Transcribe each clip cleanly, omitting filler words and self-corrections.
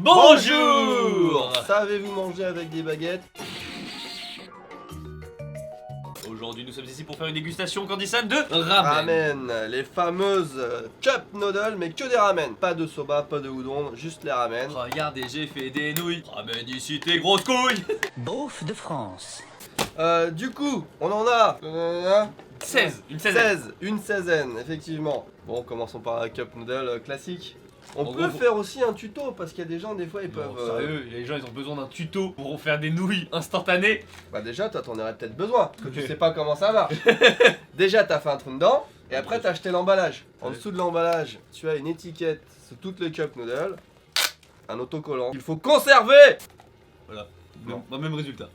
Bonjour. Savez-vous manger avec des baguettes? Aujourd'hui nous sommes ici pour faire une dégustation Candy-san de Ramen, les fameuses cup noodles, mais que des ramen. Pas de soba, pas de udon, juste les ramen. Regardez, j'ai fait des nouilles. Ramène ici tes grosses couilles. Beauf de France. Du coup, on en a 16, une 16. une seizaine, effectivement. Bon, commençons par la cup noodle classique. On En peut gros, faire aussi un tuto parce qu'il y a des gens, des fois, ils Non, peuvent. sérieux, les gens ils ont besoin d'un tuto pour faire des nouilles instantanées. Bah, déjà, toi, t'en aurais peut-être besoin parce que tu sais pas comment ça marche. Déjà, t'as fait un trou dedans et après, t'as acheté l'emballage. En Ouais. dessous de l'emballage, tu as une étiquette sur toutes les cup noodles, un autocollant. Il faut conserver. Non. Même résultat.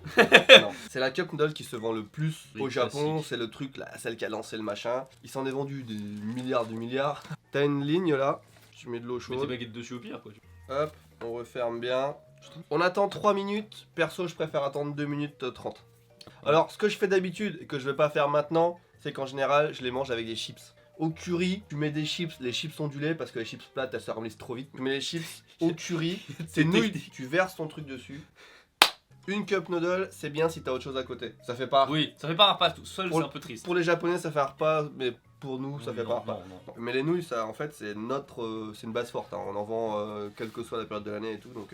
Non. C'est la cup noodle qui se vend le plus Les au Japon, classiques. c'est le truc là, celle qui a lancé le machin. Il s'en est vendu des milliards de milliards. T'as une ligne là, tu mets de l'eau Mets tes chaude, baguettes dessus au pire quoi. hop, on referme bien. On attend 3 minutes, perso je préfère attendre 2 minutes 30. Alors ce que je fais d'habitude et que je vais pas faire maintenant, c'est qu'en général je les mange avec des chips. Au curry, tu mets des chips, les chips ondulées parce que les chips plates elles se remplissent trop vite. Tu mets les chips au curry, c'est nouilles, technique. tu verses ton truc dessus. Une cup noodle, c'est bien si t'as autre chose à côté. Ça fait pas. Oui, ça fait pas un repas tout seul, Pour- c'est un peu triste. Pour les japonais, ça fait un repas, mais pour nous, ça Oui, fait non, pas un repas. non, non. Mais les nouilles, ça, en fait, c'est notre, c'est une base forte. Hein. On en vend quelle que soit la période de l'année et tout, donc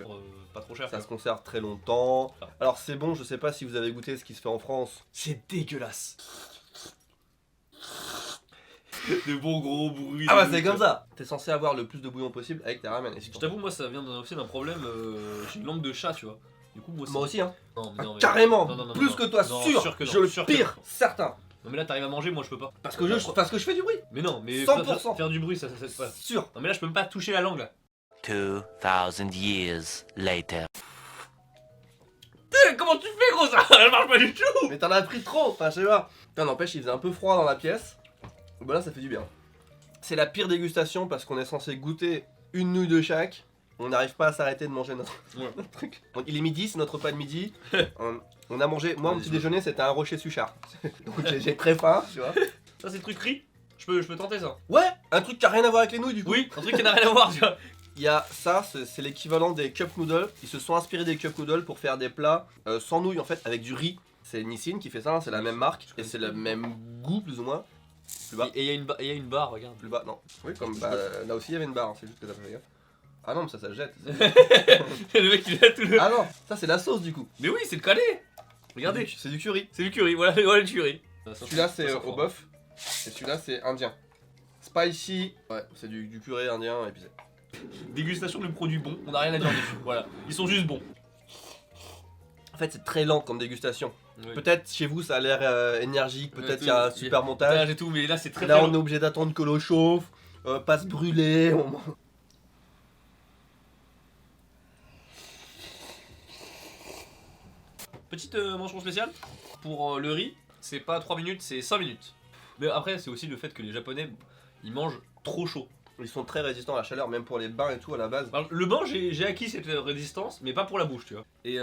Pas trop cher. ça se conserve très longtemps. Ah. Alors c'est bon, je sais pas si vous avez goûté ce qui se fait en France. C'est dégueulasse. Des bons gros bruits. Ah bah c'est comme ça. T'es censé avoir le plus de bouillon possible avec tes ramen. Et Je t'avoue, moi ça vient aussi d'un problème. J'ai une langue de chat, tu vois. Du coup, moi aussi, hein. Non, mais non, mais- Carrément. Non, non, non, Plus non. que toi, Non, sûr. que non, je le sûr que pire, non. certain. Non, mais là t'arrives à manger, moi je peux pas. Parce que je fais du bruit. Mais non, mais 100%. faire du bruit, ça c'est pas. Sûr. Non, mais là je peux même pas toucher la langue là. 2000 years later. Comment tu fais, gros ça? Elle marche pas du tout. Mais t'en as pris trop. Enfin, je sais pas. Putain, n'empêche, il faisait un peu froid dans la pièce. Bah là, ça fait du bien. C'est la pire dégustation parce qu'on est censé goûter une nouille de chaque. On n'arrive pas à s'arrêter de manger notre, Ouais. notre truc. Donc, il est midi, c'est notre repas de midi. On a mangé. Moi, mon petit déjeuner, c'était un rocher suchard. Donc, j'ai très faim, tu vois. Ça c'est le truc riz. Je peux tenter ça. Ouais, un truc qui a rien à voir avec les nouilles, du coup. Oui, un truc qui n'a rien à voir, tu vois. Il y a ça, c'est l'équivalent des cup noodles. Ils se sont inspirés des cup noodles pour faire des plats sans nouilles, en fait, avec du riz. C'est Nissin qui fait ça, hein, c'est la même marque et c'est le même goût, plus ou moins. Plus bas. Et il y a une barre, regarde. Plus bas, non. Oui, comme bah, là aussi il y avait une barre, hein, c'est juste que t'as pas fait gaffe. Ah non, mais ça se jette. Le mec il a tout le. Ah non, ça c'est la sauce du coup. Mais oui, c'est le calé. Regardez, C'est du curry. c'est du curry. Voilà, voilà le curry. Celui-là c'est Ça sent au fort. bœuf et celui-là c'est indien. Spicy, ouais, c'est du purée indien épicé. Dégustation de produits bons, on n'a rien à dire dessus. Voilà, ils sont juste bons. En fait, c'est très lent comme dégustation. Oui. Peut-être chez vous ça a l'air énergique, peut-être Ouais, il y a un il y a- super montage. Et tout, mais là c'est très Là, très on est long. obligé d'attendre que l'eau chauffe, pas se brûler. Petite mention spéciale pour le riz, c'est pas 3 minutes, c'est 5 minutes. Mais après, c'est aussi le fait que les Japonais ils mangent trop chaud. Ils sont très résistants à la chaleur, même pour les bains et tout à la base. Alors, le bain, j'ai acquis cette résistance, mais pas pour la bouche, tu vois. Et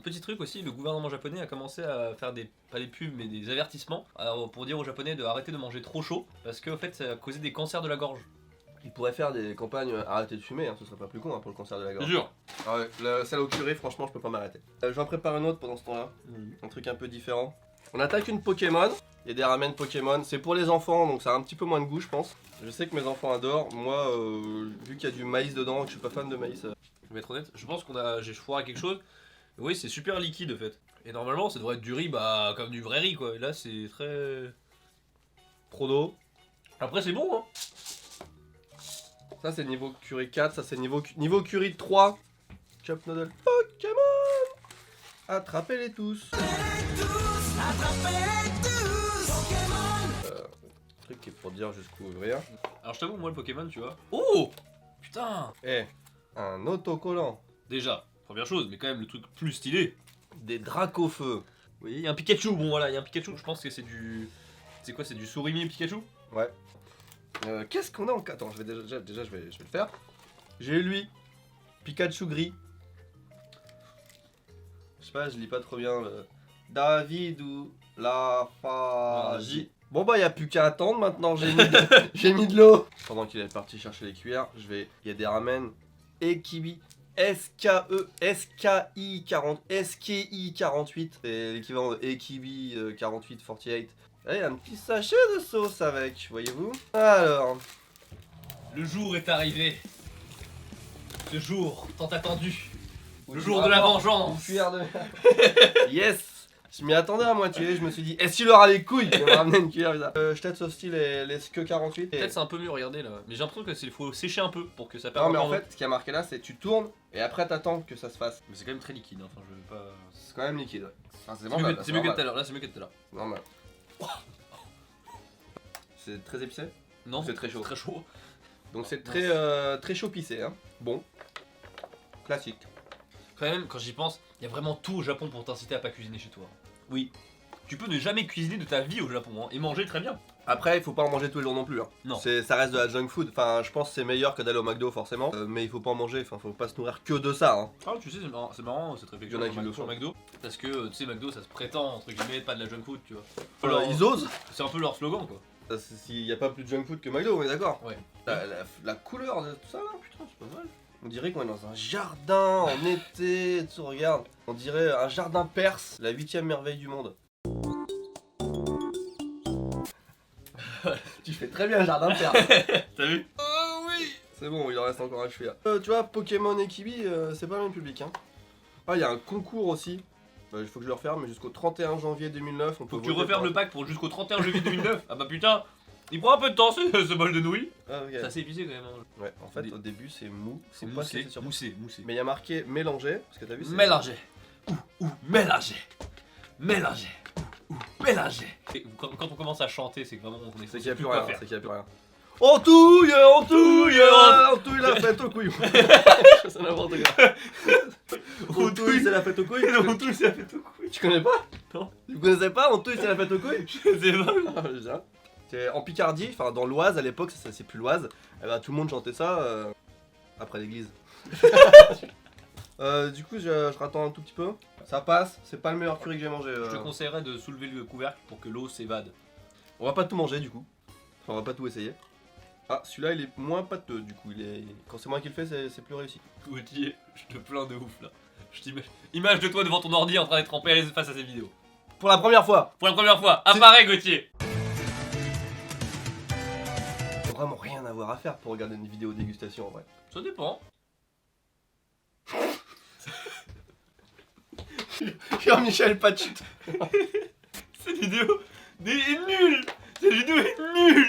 petit truc aussi, le gouvernement japonais a commencé à faire pas des pubs, mais des avertissements pour dire aux Japonais de arrêter de manger trop chaud, parce qu'en fait, ça a causé des cancers de la gorge. Ils pourraient faire des campagnes arrêtez de fumer, hein, ce serait pas plus con hein, pour le cancer de la gorge. Jure. Ah ouais, celle au curry, franchement, je peux pas m'arrêter. J'en prépare une autre pendant ce temps-là, un truc un peu différent. On attaque une Pokémon, il y a des ramen Pokémon, c'est pour les enfants donc ça a un petit peu moins de goût, je pense. Je sais que mes enfants adorent, moi, vu qu'il y a du maïs dedans et que je suis pas fan de maïs. Je vais être honnête, je pense j'ai foiré quelque chose. Oui, c'est super liquide en fait. Et normalement, ça devrait être du riz, bah, comme du vrai riz quoi. Et là, c'est très. Trop d'eau. Après, c'est bon, hein. Ça c'est niveau curry 4, ça c'est niveau curry 3. Cup noodle Pokémon. Attrapez-les tous. Truc qui est pour dire jusqu'où ouvrir. Alors, je t'avoue, moi, le Pokémon, tu vois. Oh putain. Eh, un autocollant. Déjà, première chose, mais quand même, le truc plus stylé. Des Dracofeu. Oui, il y a un Pikachu, bon voilà, il y a un Pikachu, je pense que c'est du. C'est quoi, c'est du Surimi Pikachu? Ouais. Qu'est-ce qu'on a en... Attends, je vais déjà je vais le faire. J'ai lui. Pikachu gris. Je sais pas, je lis pas trop bien le... David ou la Faji. Bon bah y a plus qu'à attendre maintenant, j'ai mis de l'eau. Pendant qu'il est parti chercher les cuillères, il y a des ramen Ekibi SKI 48, c'est l'équivalent de Ekibi 48. Allez, un petit sachet de sauce avec, voyez-vous. Alors, Le jour est arrivé. Ce jour tant attendu. Le jour de Une la vengeance. cuillère de... Yes. Je m'y attendais à moitié, je me suis dit, est-ce qu'il aura les couilles de me ramener une cuillère bizarre. Je t'aide sauce style les SK 48. Peut-être c'est un peu mieux, regardez là. Mais j'ai l'impression que il faut sécher un peu pour que ça perde. Non mais en encore fait, ce qui a marqué là, c'est tu tournes et après t'attends que ça se fasse. Mais c'est quand même très liquide, hein. Enfin je veux pas. C'est quand même liquide. Ouais. Enfin, c'est C'est normal, mieux, c'est mieux que tout à l'heure, là c'est mieux que tout à l'heure. Normal. C'est très épicé. Non, C'est très chaud. Très chaud. Donc c'est très chaud pissé. Hein. Bon. Classique. Quand même, quand j'y pense, il y a vraiment tout au Japon pour t'inciter à pas cuisiner chez toi. Oui. Tu peux ne jamais cuisiner de ta vie au Japon hein, et manger très bien. Après, il faut pas en manger tous les jours non plus. Hein. Non. Ça reste de la junk food. Enfin, je pense que c'est meilleur que d'aller au McDo forcément. Mais il faut pas en manger. Enfin, faut pas se nourrir que de ça. Hein. Ah, tu sais, c'est marrant cette réflexion Il y en a qui le sur font. McDo. Parce que, tu sais, McDo ça se prétend, entre guillemets, pas de la junk food, tu vois. Ils osent. C'est un peu leur slogan quoi. S'il n'y a pas plus de junk food que McDo, on est d'accord. Ouais. La couleur de tout ça là, putain, c'est pas mal. On dirait qu'on est dans un jardin en été, tu regardes. On dirait un jardin perse, la 8ème merveille du monde. Tu fais très bien le jardin perse. T'as vu? Oh oui. C'est bon, il en reste encore à cheville. Tu vois, Pokémon et Kibi, c'est pas le même public. Hein. Ah, il y a un concours aussi. Il faut que je le referme, mais jusqu'au 31 janvier 2009, on peut Faut que tu voter refermes pour- le pack pour jusqu'au 31 juillet 2009. Ah bah putain, il prend un peu de temps ce bol de nouilles. Ah, ok. C'est assez épicé quand même. Hein. Ouais, en fait, Des- au début, c'est mou. C'est pas moussé, sur- moussé. Mais il y a marqué mélanger, parce que t'as vu, c'est... Mélanger. Mélanger. Mélanger. Mélanger. Et quand on commence à chanter, c'est que vraiment on est C'est qu'il n'y a plus quoi rien, faire. c'est qu'il n'y a plus rien. On touille la fête aux couilles. C'est n'importe quoi. On touille, c'est la fête aux couilles. On touille, c'est la fête aux couilles. Tu connais pas? Non. Tu connaissais pas? On touille, c'est la fête aux couilles. Je sais pas. Ah, bien. C'est en Picardie, enfin dans l'Oise à l'époque, ça c'est plus l'Oise. Eh ben, tout le monde chantait ça après l'église. Du coup, je rattends un tout petit peu. Ça passe, c'est pas le meilleur curry que j'ai mangé. Je te conseillerais de soulever le couvercle pour que l'eau s'évade. On va pas tout manger du coup. Enfin, on va pas tout essayer. Ah, celui-là il est moins pâteux du coup. Quand c'est moi qui le fais, c'est plus réussi. Gauthier, je te plains de ouf là. Je t'imagine. Image de toi devant ton ordi en train d'être trempé à l'aise face à ces vidéos. Pour la première fois. Pour la première fois, apparaît Gauthier. Faut vraiment rien avoir à faire pour regarder une vidéo dégustation en vrai. Ça dépend. Jean-Michel Pachut. Cette vidéo est nulle. Cette vidéo est nulle.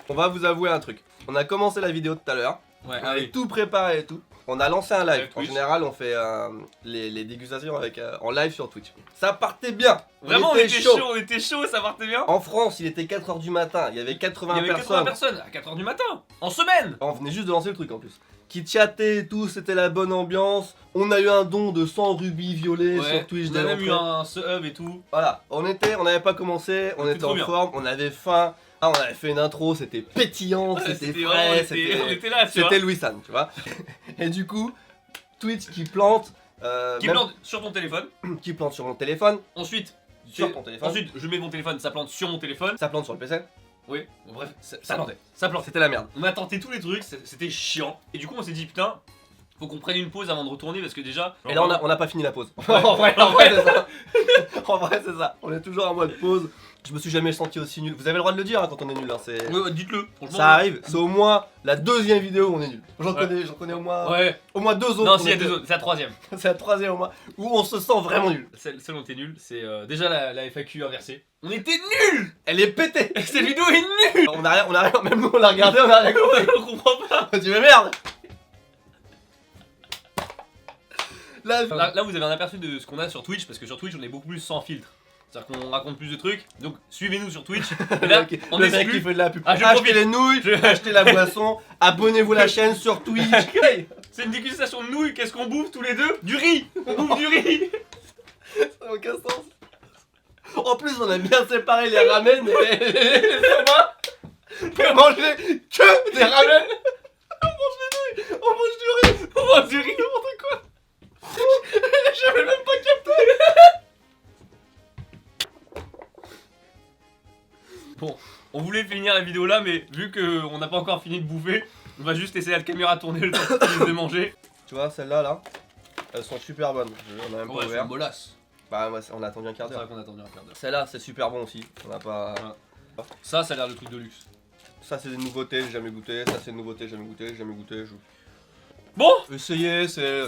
On va vous avouer un truc. On a commencé la vidéo tout à l'heure. Ouais, On avait tout préparé et tout. On a lancé un live. Avec En Twitch. général, on fait les dégustations en live sur Twitch. Ça partait bien. Vraiment, on était chaud, ça partait bien. En France, il était 4h du matin. Il y avait 80 Il y avait 80 personnes à 4h du matin, en semaine. On venait juste de lancer le truc en plus. Qui chattaient et tout, c'était la bonne ambiance. On a eu un don de 100 rubis violets sur Twitch. on a dès même eu l'entrée. un sub et tout. Voilà, on n'avait pas commencé, on C'était était trop en bien. forme, on avait faim. Ah, on avait fait une intro, c'était pétillant, Ouais, c'était vraiment, frais, on était là, tu vois. c'était Louis San, tu vois. Et du coup, Twitch qui plante, Qui même- plante sur ton téléphone. qui plante sur mon téléphone, Ensuite, sur ton téléphone, ensuite, je mets mon téléphone, ça plante sur mon téléphone. ça plante sur le PC. Oui, bon, bref, ça Ça plantait. Ça plantait. C'était la merde. On a tenté tous les trucs, c'était chiant. Et du coup, on s'est dit, putain, faut qu'on prenne une pause avant de retourner parce que déjà. Et là, on a pas fini la pause. Ouais. en vrai, c'est ça. En vrai, c'est ça. On est toujours en mode pause. Je me suis jamais senti aussi nul. Vous avez le droit de le dire hein, quand on est nul. Hein, c'est... Ouais, dites-le, franchement. Ça arrive. C'est au moins la deuxième vidéo où on est nul. J'en connais au moins deux autres. Non, où s'il y a on était- deux autres, c'est la troisième. C'est la troisième au moins où on se sent vraiment nul. Celle où on était nul, c'est déjà la FAQ inversée. On était nuls. Elle est pétée. Cette vidéo est nulle. On a rien, même nous on l'a regardé, on a rien compris. On comprend pas. On dit mais merde. Là, Là, vous avez un aperçu de ce qu'on a sur Twitch parce que sur Twitch, on est beaucoup plus sans filtre. C'est-à-dire qu'on raconte plus de trucs. Donc, suivez-nous sur Twitch. Et là, on le est mec qui plus. fait de la pub. Ah, je achetez profite. les nouilles, achetez la boisson, abonnez-vous à la chaîne sur Twitch. C'est une dégustation de nouilles. Qu'est-ce qu'on bouffe tous les deux? Du riz. On bouffe du riz. Ça n'a aucun sens. En plus, on a bien séparé les ramen et les soba. Pour manger que des ramen. On mange les nouilles, on mange du riz. On mange du riz. N'importe quoi. J'avais même pas capté. Bon, on voulait finir la vidéo là, mais vu qu'on n'a pas encore fini de bouffer, on va juste essayer à la caméra tourner le temps de manger. Tu vois, celle-là, là, Elles sont super bonnes. On a même pas Ouais, c'est ouvert. une molasse. Bah, ouais, on a attendu un quart C'est vrai d'heure. qu'on a attendu un quart d'heure. Celle-là, c'est super bon aussi. On a pas. Ça a l'air le truc de luxe. Ça, c'est des nouveautés, j'ai jamais goûté. Ça, c'est une nouveauté, j'ai jamais goûté. Bon, Essayez, c'est.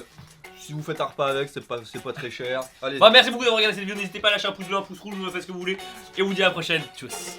Si vous faites un repas avec, c'est pas très cher. Allez. bah merci beaucoup d'avoir regardé cette vidéo. N'hésitez pas à lâcher un pouce bleu, un pouce rouge, faites ce que vous voulez. Et on vous dit à la prochaine. Tchuss.